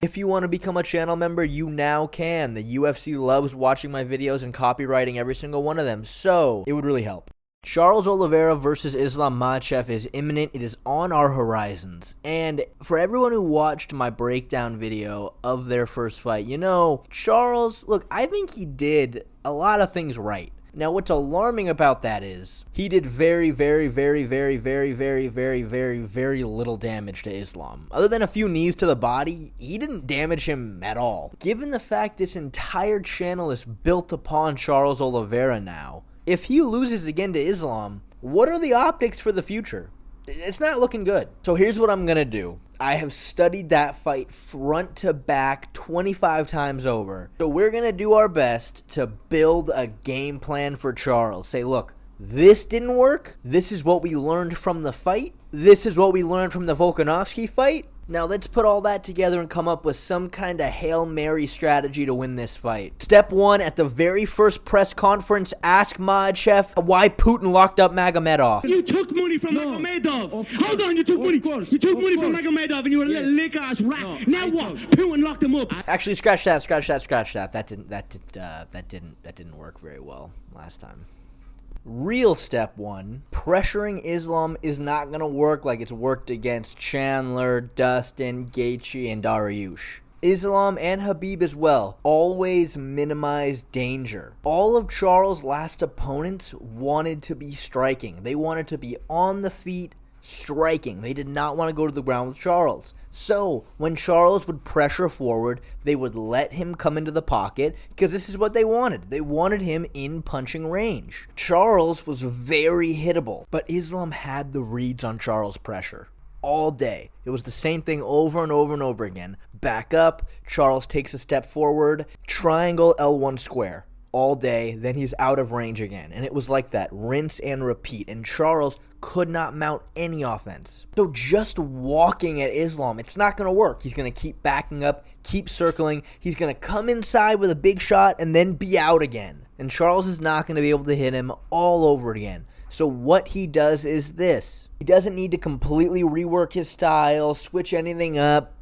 If you want to become a channel member, you now can. The UFC loves watching my videos and copywriting every single one of them, so it would really help. Charles Oliveira versus Islam Makhachev is imminent. It is on our horizons. And for everyone who watched my breakdown video of their first fight, Charles, look, I think he did a lot of things right. Now, what's alarming about that is he did very, very, very, very, very, very, very, very, very little damage to Islam. Other than a few knees to the body, he didn't damage him at all. Given the fact this entire channel is built upon Charles Oliveira now, if he loses again to Islam, what are the optics for the future? It's not looking good. So here's what I'm going to do. I have studied that fight front to back 25 times over. So we're going to do our best to build a game plan for Charles. Say, look, this didn't work. This is what we learned from the fight. This is what we learned from the Volkanovski fight. Now let's put all that together and come up with some kind of Hail Mary strategy to win this fight. Step 1, at the very first press conference, ask Makhachev why Putin locked up Magomedov. You took money from Magomedov. Hold on, you took money. You took money from Magomedov and you were a little lick ass rat. Now what? Putin locked him up. Actually, scratch that. That didn't work very well last time. Real step 1, pressuring Islam is not going to work like it's worked against Chandler, Dustin, Gaethje, and Dariush. Islam and Khabib as well always minimize danger. All of Charles' last opponents wanted to be striking. They wanted to be on the feet, striking. They did not want to go to the ground with Charles. So when Charles would pressure forward, they would let him come into the pocket because this is what they wanted. They wanted him in punching range. Charles was very hittable, but Islam had the reads on Charles' pressure all day. It was the same thing over and over and over again. Back up, Charles takes a step forward, triangle L1 square. All day, then he's out of range again. And it was like that, rinse and repeat. And Charles could not mount any offense. So just walking at Islam, it's not going to work. He's going to keep backing up, keep circling. He's going to come inside with a big shot and then be out again. And Charles is not going to be able to hit him all over again. So what he does is this. He doesn't need to completely rework his style, switch anything up,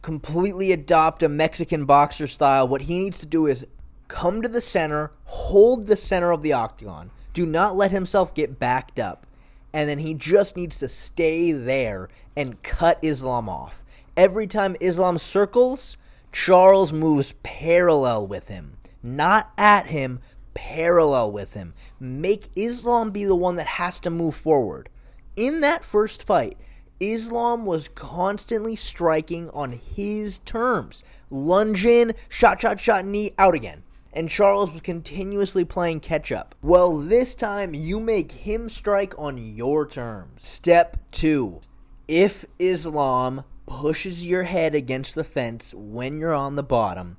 completely adopt a Mexican boxer style. What he needs to do is come to the center, hold the center of the octagon. Do not let himself get backed up. And then he just needs to stay there and cut Islam off. Every time Islam circles, Charles moves parallel with him. Not at him, parallel with him. Make Islam be the one that has to move forward. In that first fight, Islam was constantly striking on his terms. Lunge in, shot, knee, out again. And Charles was continuously playing catch-up. Well, this time, you make him strike on your terms. Step 2. If Islam pushes your head against the fence when you're on the bottom,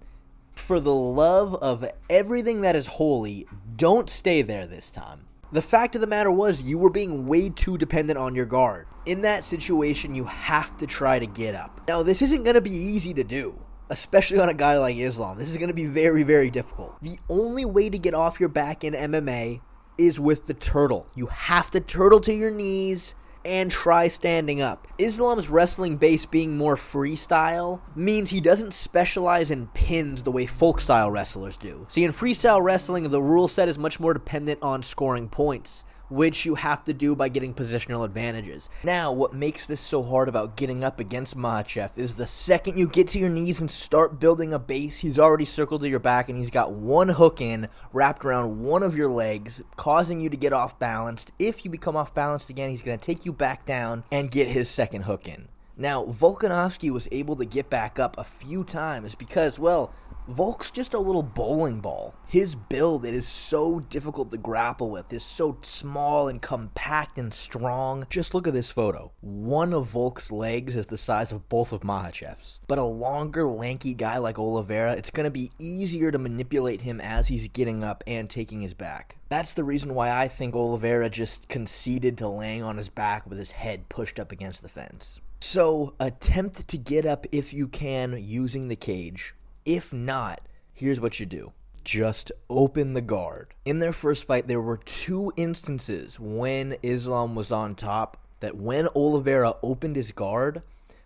for the love of everything that is holy, don't stay there this time. The fact of the matter was, you were being way too dependent on your guard. In that situation, you have to try to get up. Now, this isn't going to be easy to do, especially on a guy like Islam. This is going to be very, very difficult. The only way to get off your back in MMA is with the turtle. You have to turtle to your knees and try standing up. Islam's wrestling base being more freestyle means he doesn't specialize in pins the way folk style wrestlers do. See, in freestyle wrestling, the rule set is much more dependent on scoring points, which you have to do by getting positional advantages. Now, what makes this so hard about getting up against Makhachev is the second you get to your knees and start building a base, he's already circled to your back and he's got one hook in wrapped around one of your legs, causing you to get off balanced. If you become off balanced again, he's going to take you back down and get his second hook in. Now, Volkanovski was able to get back up a few times because, well, Volk's just a little bowling ball. His build, it is so difficult to grapple with. It's so small and compact and strong. Just look at this photo. One of Volk's legs is the size of both of Makhachev's. But a longer, lanky guy like Olivera, it's going to be easier to manipulate him as he's getting up and taking his back. That's the reason why I think Olivera just conceded to laying on his back with his head pushed up against the fence. So, attempt to get up if you can using the cage. If not, here's what you do. Just open the guard. In their first fight, there were 2 instances when Islam was on top that when Olivera opened his guard,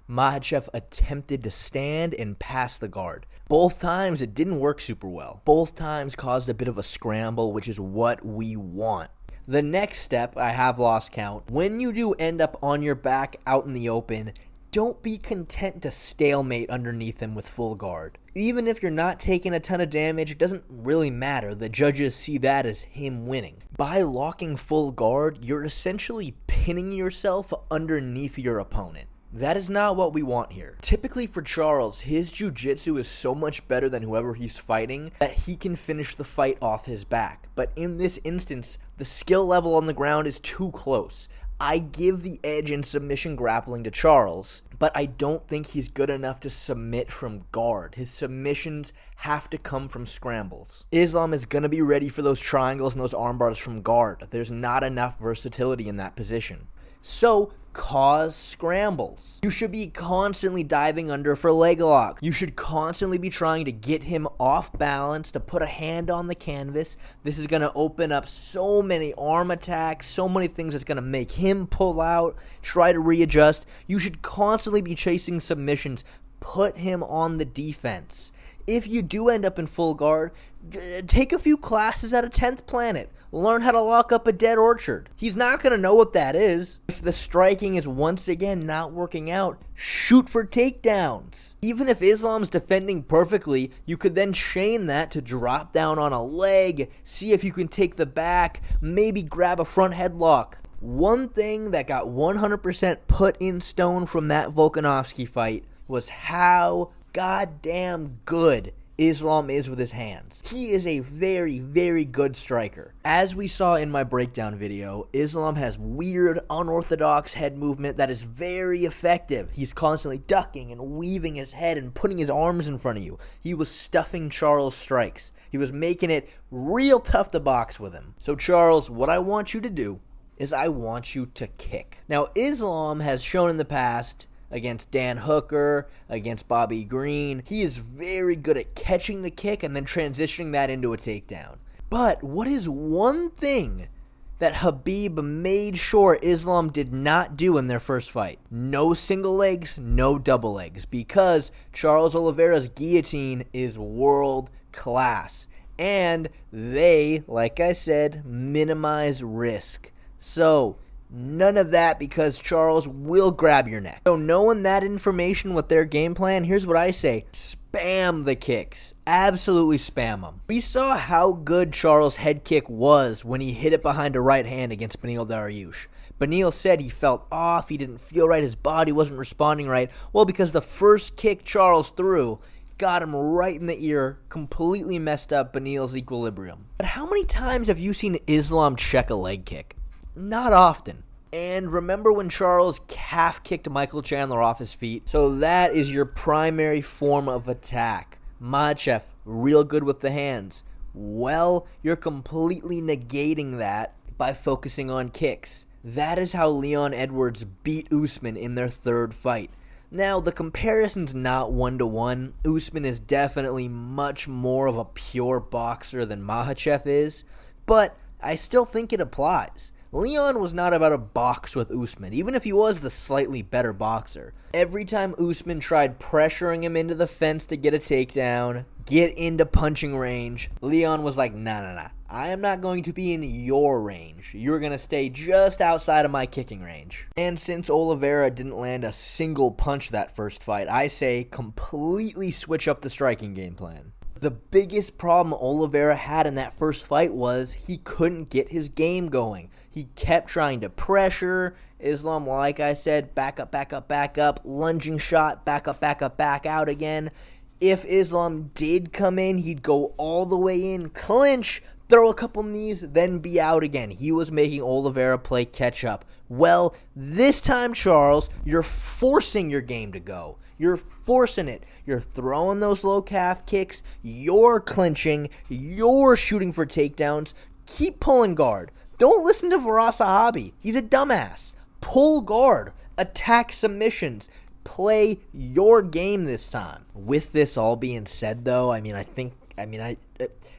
Makhachev attempted to stand and pass the guard. Both times it didn't work super well. Both times caused a bit of a scramble, which is what we want. The next step, I have lost count. When you do end up on your back out in the open, don't be content to stalemate underneath him with full guard. Even if you're not taking a ton of damage, it doesn't really matter. The judges see that as him winning. By locking full guard, you're essentially pinning yourself underneath your opponent. That is not what we want here. Typically for Charles, his jiu-jitsu is so much better than whoever he's fighting that he can finish the fight off his back. But in this instance, the skill level on the ground is too close. I give the edge in submission grappling to Charles, but I don't think he's good enough to submit from guard. His submissions have to come from scrambles. Islam is going to be ready for those triangles and those arm bars from guard. There's not enough versatility in that position. So, cause scrambles. You should be constantly diving under for leg lock. You should constantly be trying to get him off balance, to put a hand on the canvas. This is going to open up so many arm attacks, so many things that's going to make him pull out, try to readjust. You should constantly be chasing submissions. Put him on the defense. If you do end up in full guard, take a few classes at a 10th Planet. Learn how to lock up a dead orchard. He's not going to know what that is. If the striking is once again not working out, shoot for takedowns. Even if Islam's defending perfectly, you could then chain that to drop down on a leg, see if you can take the back, maybe grab a front headlock. One thing that got 100% put in stone from that Volkanovski fight was how goddamn good Islam is with his hands. He is a very, very good striker. As we saw in my breakdown video, Islam has weird, unorthodox head movement that is very effective. He's constantly ducking and weaving his head and putting his arms in front of you. He was stuffing Charles' strikes. He was making it real tough to box with him. So Charles, what I want you to do is I want you to kick. Now, Islam has shown in the past against Dan Hooker, against Bobby Green, he is very good at catching the kick and then transitioning that into a takedown. But what is one thing that Khabib made sure Islam did not do in their first fight? No single legs, no double legs, because Charles Olivera's guillotine is world class. And they, like I said, minimize risk. So, none of that, because Charles will grab your neck. So knowing that information with their game plan, here's what I say. Spam the kicks. Absolutely spam them. We saw how good Charles' head kick was when he hit it behind a right hand against Beneil Dariush. Beneil said he felt off, he didn't feel right, his body wasn't responding right. Well, because the first kick Charles threw got him right in the ear, completely messed up Beneil's equilibrium. But how many times have you seen Islam check a leg kick? Not often. And remember when Charles calf kicked Michael Chandler off his feet? So that is your primary form of attack. Makhachev, real good with the hands. Well, you're completely negating that by focusing on kicks. That is how Leon Edwards beat Usman in their third fight. Now, the comparison's not 1-to-1. Usman is definitely much more of a pure boxer than Makhachev is, but I still think it applies. Leon was not about to box with Usman, even if he was the slightly better boxer. Every time Usman tried pressuring him into the fence to get a takedown, get into punching range, Leon was like, nah. I am not going to be in your range. You're going to stay just outside of my kicking range. And since Olivera didn't land a single punch that first fight, I say completely switch up the striking game plan. The biggest problem Olivera had in that first fight was he couldn't get his game going. He kept trying to pressure. Islam, like I said, back up, lunging shot, back out again. If Islam did come in, he'd go all the way in, clinch, throw a couple knees, then be out again. He was making Olivera play catch up. Well, this time, Charles, you're forcing your game to go. You're forcing it. You're throwing those low calf kicks. You're clinching. You're shooting for takedowns. Keep pulling guard. Don't listen to Firas Zahabi. He's a dumbass. Pull guard. Attack submissions. Play your game this time. With this all being said, though,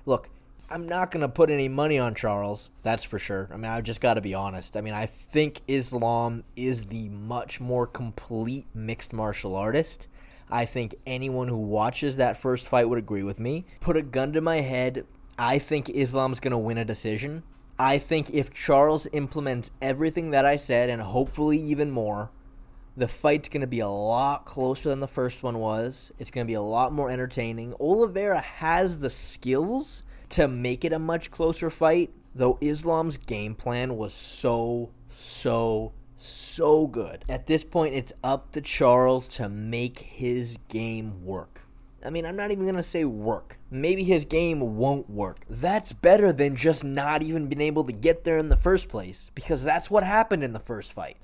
look, I'm not going to put any money on Charles, that's for sure. I mean, I've just got to be honest. I mean, I think Islam is the much more complete mixed martial artist. I think anyone who watches that first fight would agree with me. Put a gun to my head, I think Islam's going to win a decision. I think if Charles implements everything that I said, and hopefully even more, the fight's going to be a lot closer than the first one was. It's going to be a lot more entertaining. Olivera has the skills to make it a much closer fight, though Islam's game plan was so good. At this point, it's up to Charles to make his game work. I mean, I'm not even going to say work. Maybe his game won't work. That's better than just not even being able to get there in the first place, because that's what happened in the first fight.